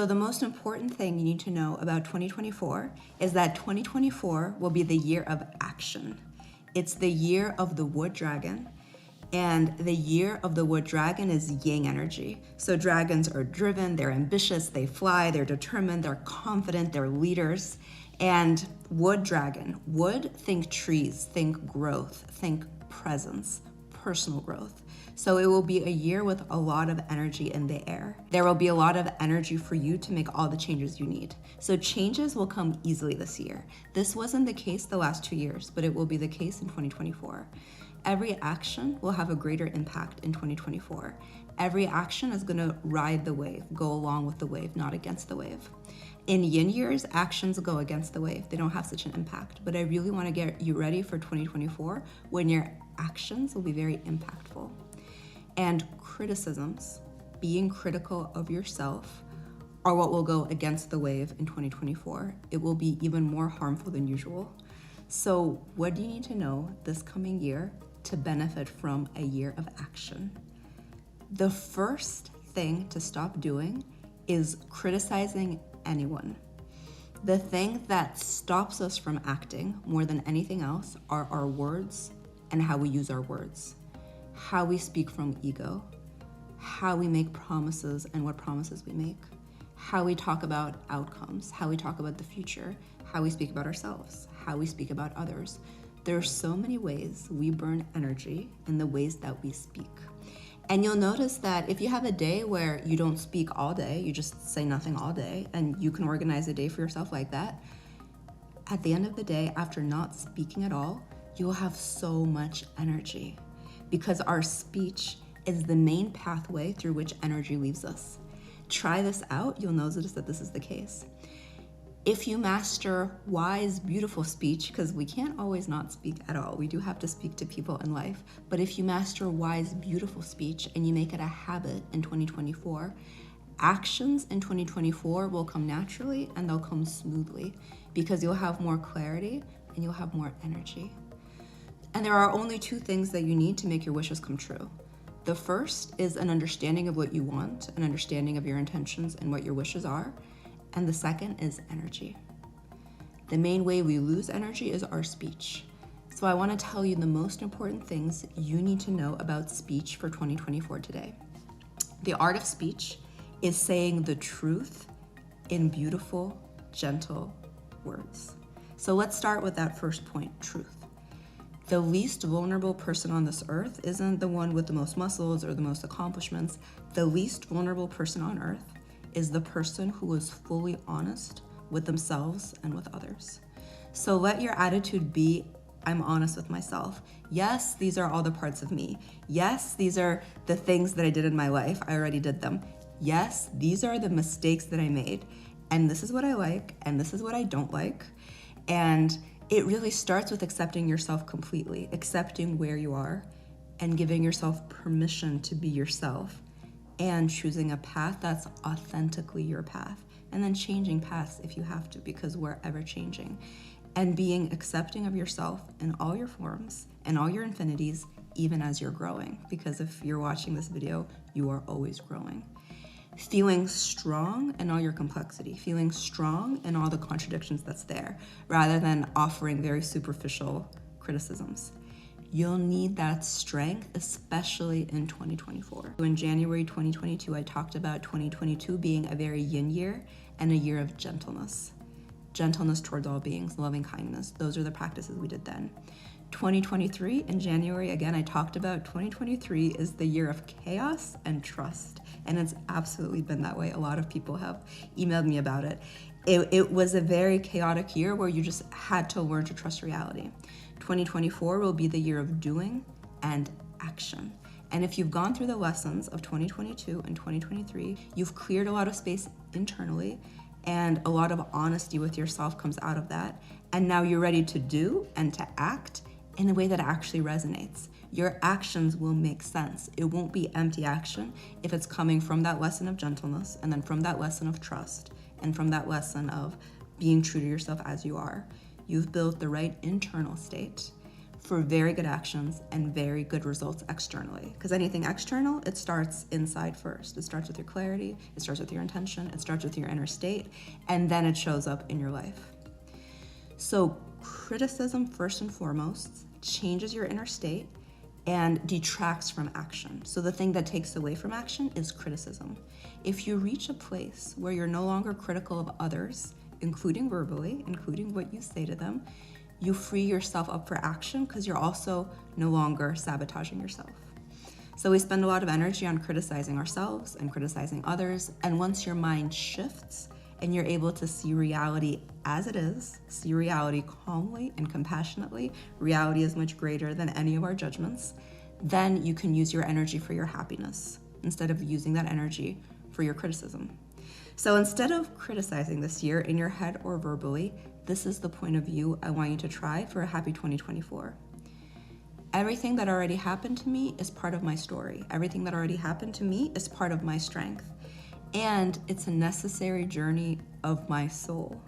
So the most important thing you need to know about 2024 is that 2024 will be the year of action. It's the year of the wood dragon, and the year of the wood dragon is yang energy. So dragons are driven, they're ambitious, they fly, they're determined, they're confident, they're leaders. And wood dragon, wood, think trees, think growth, think presence, personal growth. So it will be a year with a lot of energy in the air. There will be a lot of energy for you to make all the changes you need. So changes will come easily this year. This wasn't the case the last 2 years, but it will be the case in 2024. Every action will have a greater impact in 2024. Every action is gonna ride the wave, go along with the wave, not against the wave. In yin years, actions go against the wave. They don't have such an impact. But I really wanna get you ready for 2024 when your actions will be very impactful. And criticisms, being critical of yourself, are what will go against the wave in 2024. It will be even more harmful than usual. So what do you need to know this coming year to benefit from a year of action? The first thing to stop doing is criticizing anyone. The thing that stops us from acting more than anything else are our words and how we use our words, how we speak from ego, how we make promises and what promises we make, how we talk about outcomes, how we talk about the future, how we speak about ourselves, how we speak about others. There are so many ways we burn energy in the ways that we speak. And you'll notice that if you have a day where you don't speak all day, you just say nothing all day, and you can organize a day for yourself like that, at the end of the day, after not speaking at all, you'll have so much energy because our speech is the main pathway through which energy leaves us. Try this out, you'll notice that this is the case. If you master wise, beautiful speech, because we can't always not speak at all, we do have to speak to people in life, but if you master wise, beautiful speech and you make it a habit in 2024, actions in 2024 will come naturally and they'll come smoothly because you'll have more clarity and you'll have more energy. And there are only 2 things that you need to make your wishes come true. The first is an understanding of what you want, an understanding of your intentions and what your wishes are. And the second is energy. The main way we lose energy is our speech. So I want to tell you the most important things you need to know about speech for 2024 today. The art of speech is saying the truth in beautiful, gentle words. So let's start with that first point, truth. The least vulnerable person on this earth isn't the one with the most muscles or the most accomplishments. The least vulnerable person on earth is the person who is fully honest with themselves and with others. So let your attitude be, I'm honest with myself. Yes, these are all the parts of me. Yes, these are the things that I did in my life. I already did them. Yes, these are the mistakes that I made. And this is what I like, and this is what I don't like. And it really starts with accepting yourself completely, accepting where you are, and giving yourself permission to be yourself, and choosing a path that's authentically your path, and then changing paths if you have to, because we're ever changing, and being accepting of yourself in all your forms and all your infinities, even as you're growing, because if you're watching this video, you are always growing. Feeling strong in all your complexity, feeling strong in all the contradictions that's there, rather than offering very superficial criticisms. You'll need that strength, especially in 2024. In January 2022, I talked about 2022 being a very yin year and a year of gentleness. Gentleness towards all beings, loving kindness. Those are the practices we did then. 2023 in January, again, I talked about 2023 is the year of chaos and trust. And it's absolutely been that way. A lot of people have emailed me about it. It was a very chaotic year where you just had to learn to trust reality. 2024 will be the year of doing and action. And if you've gone through the lessons of 2022 and 2023, you've cleared a lot of space internally, and a lot of honesty with yourself comes out of that. And now you're ready to do and to act in a way that actually resonates. Your actions will make sense. It won't be empty action if it's coming from that lesson of gentleness, and then from that lesson of trust, and from that lesson of being true to yourself as you are. You've built the right internal state for very good actions and very good results externally. Because anything external, it starts inside first. It starts with your clarity, it starts with your intention, it starts with your inner state, and then it shows up in your life. So criticism, first and foremost, changes your inner state and detracts from action. So the thing that takes away from action is criticism. If you reach a place where you're no longer critical of others, including verbally, including what you say to them, you free yourself up for action because you're also no longer sabotaging yourself. So we spend a lot of energy on criticizing ourselves and criticizing others, and once your mind shifts and you're able to see reality as it is, see reality calmly and compassionately, reality is much greater than any of our judgments, then you can use your energy for your happiness instead of using that energy for your criticism. So instead of criticizing this year in your head or verbally, this is the point of view I want you to try for a happy 2024. Everything that already happened to me is part of my story. Everything that already happened to me is part of my strength. And it's a necessary journey of my soul.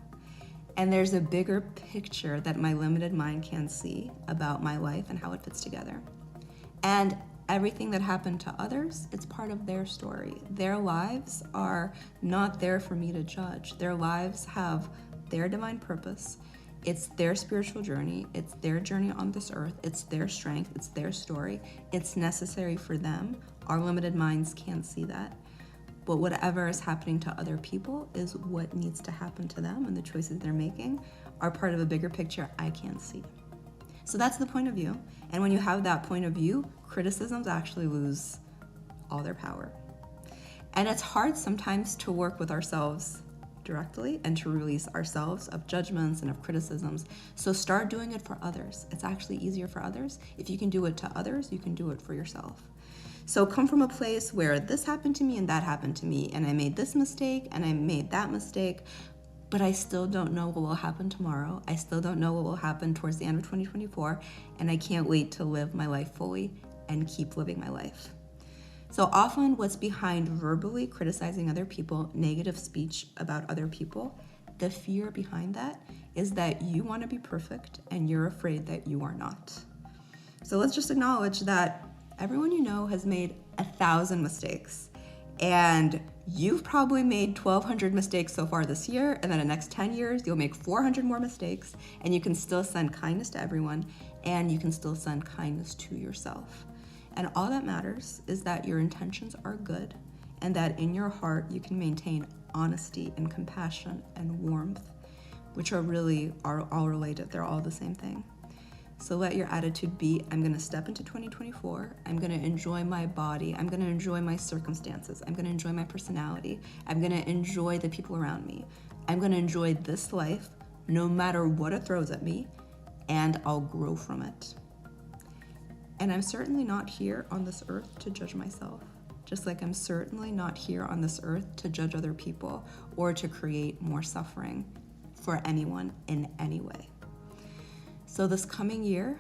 And there's a bigger picture that my limited mind can see about my life and how it fits together. And everything that happened to others, it's part of their story. Their lives are not there for me to judge. Their lives have their divine purpose. It's their spiritual journey. It's their journey on this earth. It's their strength. It's their story. It's necessary for them. Our limited minds can't see that. But whatever is happening to other people is what needs to happen to them, and the choices they're making are part of a bigger picture I can't see. So that's the point of view. And when you have that point of view, criticisms actually lose all their power. And it's hard sometimes to work with ourselves directly and to release ourselves of judgments and of criticisms. So start doing it for others. It's actually easier for others. If you can do it to others, you can do it for yourself. So come from a place where this happened to me and that happened to me, and I made this mistake and I made that mistake, but I still don't know what will happen tomorrow. I still don't know what will happen towards the end of 2024, and I can't wait to live my life fully and keep living my life. So often what's behind verbally criticizing other people, negative speech about other people, the fear behind that is that you want to be perfect and you're afraid that you are not. So let's just acknowledge that everyone you know has made 1,000 mistakes, and you've probably made 1,200 mistakes so far this year, and then in the next 10 years, you'll make 400 more mistakes, and you can still send kindness to everyone, and you can still send kindness to yourself. And all that matters is that your intentions are good, and that in your heart, you can maintain honesty and compassion and warmth, which are all related. They're all the same thing. So let your attitude be, I'm gonna step into 2024, I'm gonna enjoy my body, I'm gonna enjoy my circumstances, I'm gonna enjoy my personality, I'm gonna enjoy the people around me, I'm gonna enjoy this life no matter what it throws at me, and I'll grow from it. And I'm certainly not here on this earth to judge myself, just like I'm certainly not here on this earth to judge other people or to create more suffering for anyone in any way. So this coming year,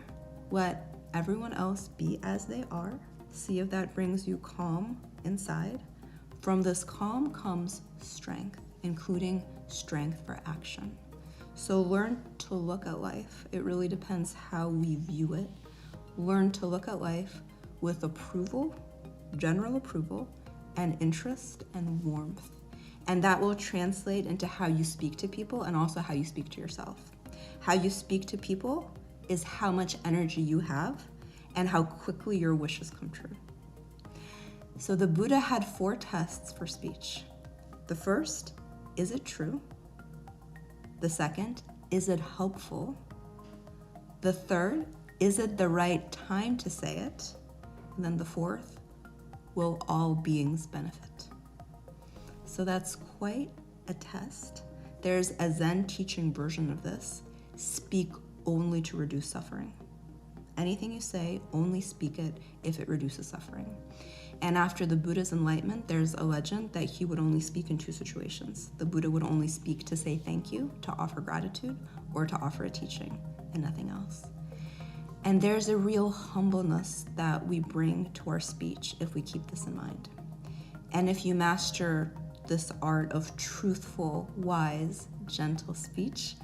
let everyone else be as they are. See if that brings you calm inside. From this calm comes strength, including strength for action. So learn to look at life. It really depends how we view it. Learn to look at life with approval, general approval, and interest and warmth. And that will translate into how you speak to people and also how you speak to yourself. How you speak to people is how much energy you have and how quickly your wishes come true. So the Buddha had 4 tests for speech. The first, is it true? The second, is it helpful? The third, is it the right time to say it? And then the fourth, will all beings benefit? So that's quite a test. There's a Zen teaching version of this. Speak only to reduce suffering. Anything you say, only speak it if it reduces suffering. And after the Buddha's enlightenment, there's a legend that he would only speak in 2 situations. The Buddha would only speak to say thank you, to offer gratitude, or to offer a teaching, and nothing else. And there's a real humbleness that we bring to our speech if we keep this in mind. And if you master this art of truthful, wise, gentle speech,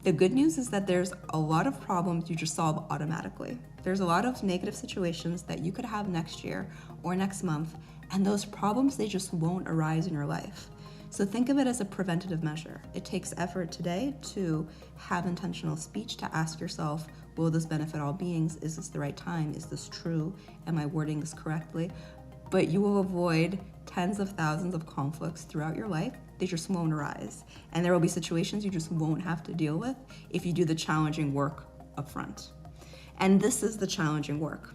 The good news is that there's a lot of problems you just solve automatically. There's a lot of negative situations that you could have next year or next month, and those problems, they just won't arise in your life. So think of it as a preventative measure. It takes effort today to have intentional speech, to ask yourself, will this benefit all beings? Is this the right time? Is this true? Am I wording this correctly? But you will avoid tens of thousands of conflicts throughout your life. They just won't arise. And there will be situations you just won't have to deal with if you do the challenging work up front. And this is the challenging work.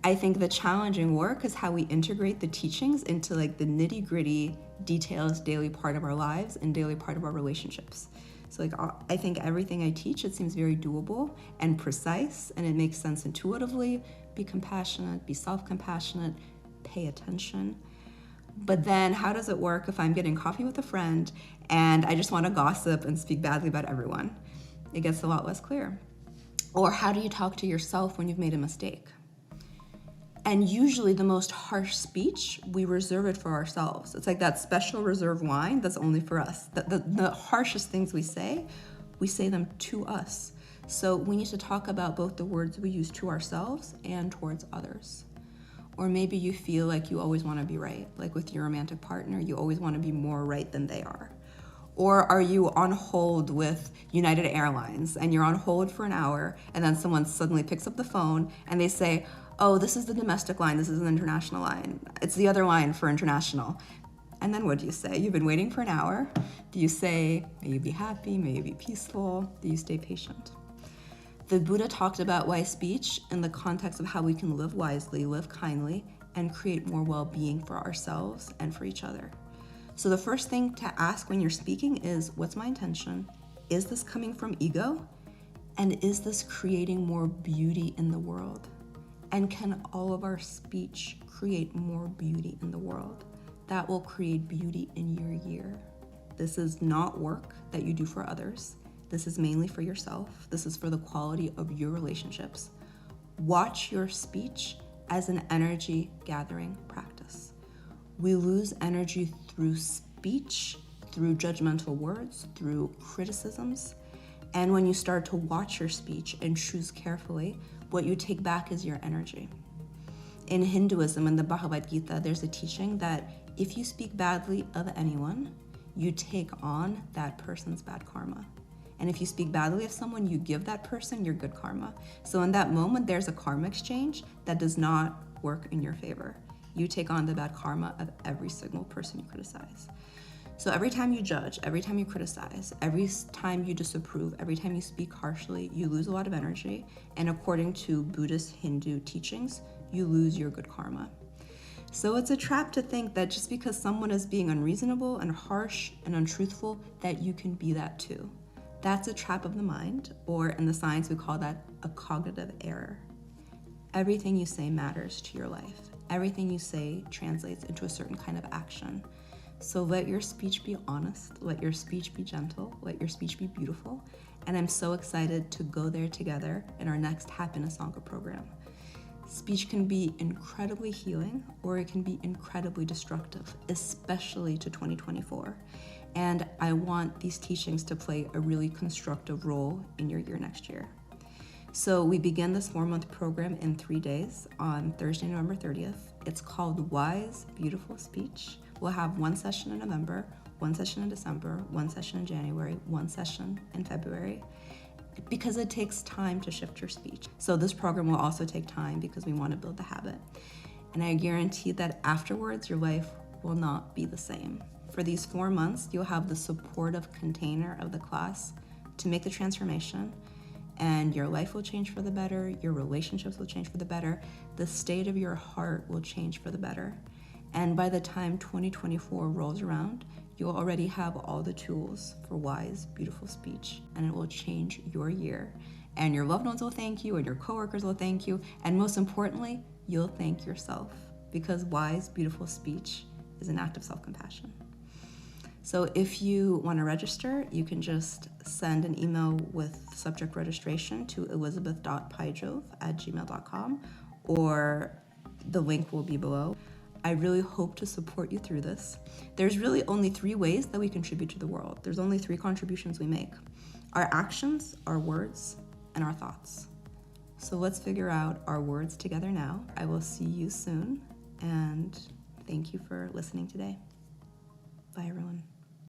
I think the challenging work is how we integrate the teachings into like the nitty-gritty details, daily part of our lives and daily part of our relationships. So like I think everything I teach, it seems very doable and precise, and it makes sense intuitively. Be compassionate, be self-compassionate, pay attention. But then how does it work if I'm getting coffee with a friend and I just want to gossip and speak badly about everyone? It gets a lot less clear. Or how do you talk to yourself when you've made a mistake? And usually the most harsh speech, we reserve it for ourselves. It's like that special reserve wine that's only for us. The harshest things we say them to us. So we need to talk about both the words we use to ourselves and towards others. Or maybe you feel like you always want to be right. Like with your romantic partner, you always want to be more right than they are. Or are you on hold with United Airlines and you're on hold for an hour and then someone suddenly picks up the phone and they say, oh, this is the domestic line, this is an international line. It's the other line for international. And then what do you say? You've been waiting for an hour. Do you say, may you be happy, may you be peaceful? Do you stay patient? The Buddha talked about wise speech in the context of how we can live wisely, live kindly, and create more well-being for ourselves and for each other. So the first thing to ask when you're speaking is, what's my intention? Is this coming from ego? And is this creating more beauty in the world? And can all of our speech create more beauty in the world? That will create beauty in your year. This is not work that you do for others. This is mainly for yourself. This is for the quality of your relationships. Watch your speech as an energy gathering practice. We lose energy through speech, through judgmental words, through criticisms. And when you start to watch your speech and choose carefully, what you take back is your energy. In Hinduism, in the Bhagavad Gita, there's a teaching that if you speak badly of anyone, you take on that person's bad karma. And if you speak badly of someone, you give that person your good karma. So in that moment, there's a karma exchange that does not work in your favor. You take on the bad karma of every single person you criticize. So every time you judge, every time you criticize, every time you disapprove, every time you speak harshly, you lose a lot of energy. And according to Buddhist Hindu teachings, you lose your good karma. So it's a trap to think that just because someone is being unreasonable and harsh and untruthful, that you can be that too. That's a trap of the mind, or in the science we call that a cognitive error. Everything you say matters to your life. Everything you say translates into a certain kind of action. So let your speech be honest, let your speech be gentle, let your speech be beautiful. And I'm so excited to go there together in our next Happiness Sangha program. Speech can be incredibly healing, or it can be incredibly destructive, especially to 2024. And I want these teachings to play a really constructive role in your year next year. So we begin this 4-month program in 3 days on Thursday, November 30th. It's called Wise, Beautiful Speech. We'll have 1 session in November, 1 session in December, 1 session in January, 1 session in February, because it takes time to shift your speech. So this program will also take time because we want to build the habit. And I guarantee that afterwards, your life will not be the same. For these 4 months, you'll have the supportive container of the class to make the transformation, and your life will change for the better, your relationships will change for the better, the state of your heart will change for the better. And by the time 2024 rolls around, you'll already have all the tools for wise, beautiful speech, and it will change your year. And your loved ones will thank you, and your coworkers will thank you, and most importantly, you'll thank yourself, because wise, beautiful speech is an act of self-compassion. So if you want to register, you can just send an email with subject registration to elizabeth.pyjove@gmail.com, or the link will be below. I really hope to support you through this. There's really only 3 ways that we contribute to the world. There's only 3 contributions we make. our actions, our words, and our thoughts. So let's figure out our words together now. I will see you soon, and thank you for listening today. Bye, everyone.